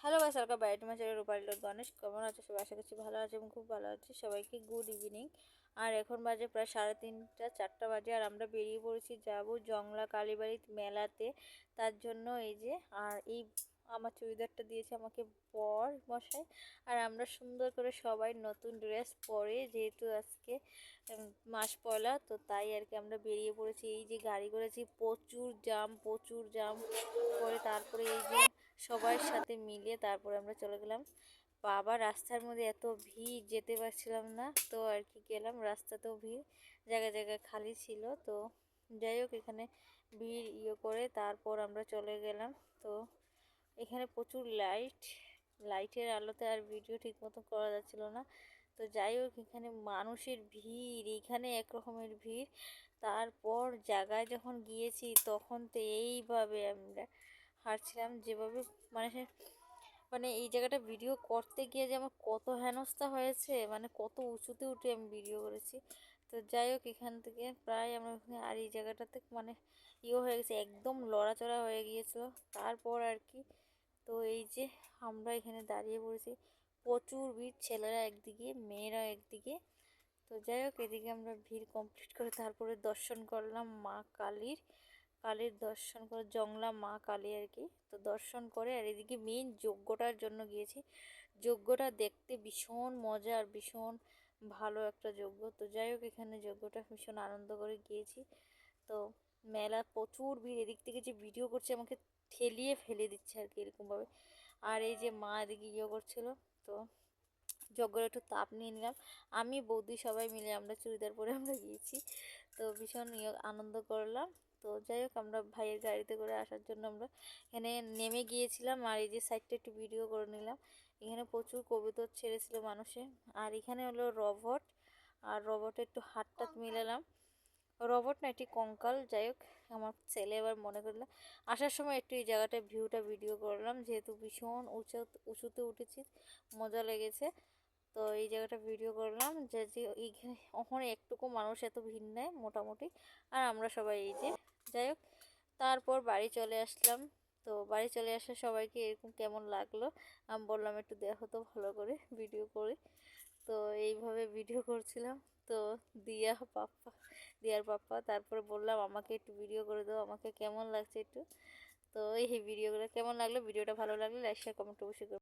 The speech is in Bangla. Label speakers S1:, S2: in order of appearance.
S1: Hello guys, welcome back to my channel Rupali Ganesh. কেমন আছে সবাই? আশা করছি ভালো আছে এবং খুব ভালো আছে। সবাইকে গুড ইভিনিং। আর এখন বাজে প্রায় 3:30 4টা বাজে, আর আমরা বেরিয়ে পড়েছি, যাব জংলা কালীবাড়ি মেলাতে। তার জন্য এই যে, আর এই আমার চুড়িদারটা দিয়েছে আমাকে বর মশাই। আর আমরা সুন্দর করে সবাই নতুন ড্রেস পরে, যেহেতু আজকে মাস পয়লা, তো তাই আর কি আমরা বেরিয়ে পড়েছি। এই যে গাড়ি করেছি, প্রচুর জাম করে তারপরে এই যে সবার সাথে মিলিয়ে তারপরে আমরা চলে গেলাম। বাবা, রাস্তার মধ্যে এত ভিড়, যেতে পারছিলাম না, তো আর কি গেলাম। রাস্তাতেও ভিড়, জায়গায় জায়গায় খালি ছিল। তো যাই হোক, এখানে ভিড় করে তারপর আমরা চলে গেলাম। তো এখানে প্রচুর লাইটের আলোতে আর ভিডিও ঠিক মতো করা যাচ্ছিল না। তো যাই হোক, এখানে মানুষের ভিড়, এখানে একরকমের ভিড়। তারপর জায়গায় যখন গিয়েছি তখন তো এইভাবে আমরা হাঁটছিলাম, যেভাবে মানুষের মানে এই জায়গাটা ভিডিও করতে গিয়ে যে আমার কত হেনস্থা হয়েছে, মানে কত উঁচুতে উঠে আমি ভিডিও করেছি। তো যাই হোক, এখান থেকে প্রায় আমরা ওখানে, আর এই জায়গাটাতে মানে হয়ে গেছে, একদম লড়াচড়া হয়ে গিয়েছিল। তারপর আর কি, তো এই যে আমরা এখানে দাঁড়িয়ে পড়েছি, প্রচুর ভিড়, ছেলেরা একদিকে মেয়েরা একদিকে। তো যাই হোক, এদিকে আমরা ভিড় কমপ্লিট করে তারপরে দর্শন করলাম মা কালীর দর্শন করে, জংলা মা কালী আর কি। তো দর্শন করে, আর এদিকে মেইন যজ্ঞটার জন্য গিয়েছি। যজ্ঞটা দেখতে ভীষণ মজা আর ভীষণ ভালো একটা যজ্ঞ। তো যাই হোক, এখানে যজ্ঞটা ভীষণ আনন্দ করে গিয়েছি। তো মেলা প্রচুর ভিড়, এদিক থেকে যে ভিডিও করছে আমাকে ঠেলিয়ে ফেলে দিচ্ছে আর কি, এরকমভাবে। আর এই যে মা এদিকে করছিল। তো যজ্ঞের একটু তাপ নিয়ে নিলাম। আমি বৌদি সবাই মিলে আমরা চুড়িদার পরে আমরা গিয়েছি। তো ভীষণ আনন্দ করলাম। তো যাই হোক, আমরা ভাইয়ের গাড়িতে করে আসার জন্য আমরা এখানে নেমে গিয়েছিলাম। আর এই যে সাইডটা একটু ভিডিও করে নিলাম। এখানে প্রচুর কবুতর ছেড়েছিল মানুষে। আর এখানে হলো রবট, আর রবটে একটু হাত মিলালাম। রবট না, এটি কঙ্কাল। যাই হোক, আমার ছেলে এবার মনে করলো, আসার সময় একটু এই জায়গাটা ভিউটা ভিডিও করলাম, যেহেতু ভীষণ উঁচুতে উঠেছি, মজা লেগেছে। তো এই জায়গাটা ভিডিও করলাম, যে এইখানে ওখানে একটুকু মানুষ এত ভিড় নেয় মোটামুটি। আর আমরা সবাই এই যে, যাই হোক, তারপর বাড়ি চলে আসলাম। তো বাড়ি চলে আসা সবাইকে এরকম কেমন লাগলো আমি বললাম একটু দেখো তো ভালো করে ভিডিও করে। তো এইভাবে ভিডিও করছিলাম। তো দিয়ার পাপ্পা তারপরে বললাম আমাকে একটু ভিডিও করে দাও, আমাকে কেমন লাগছে একটু। তো এই ভিডিওগুলো কেমন লাগলো, ভিডিওটা ভালো লাগলে লাইক শেয়ার কমেন্ট অবশ্যই করো।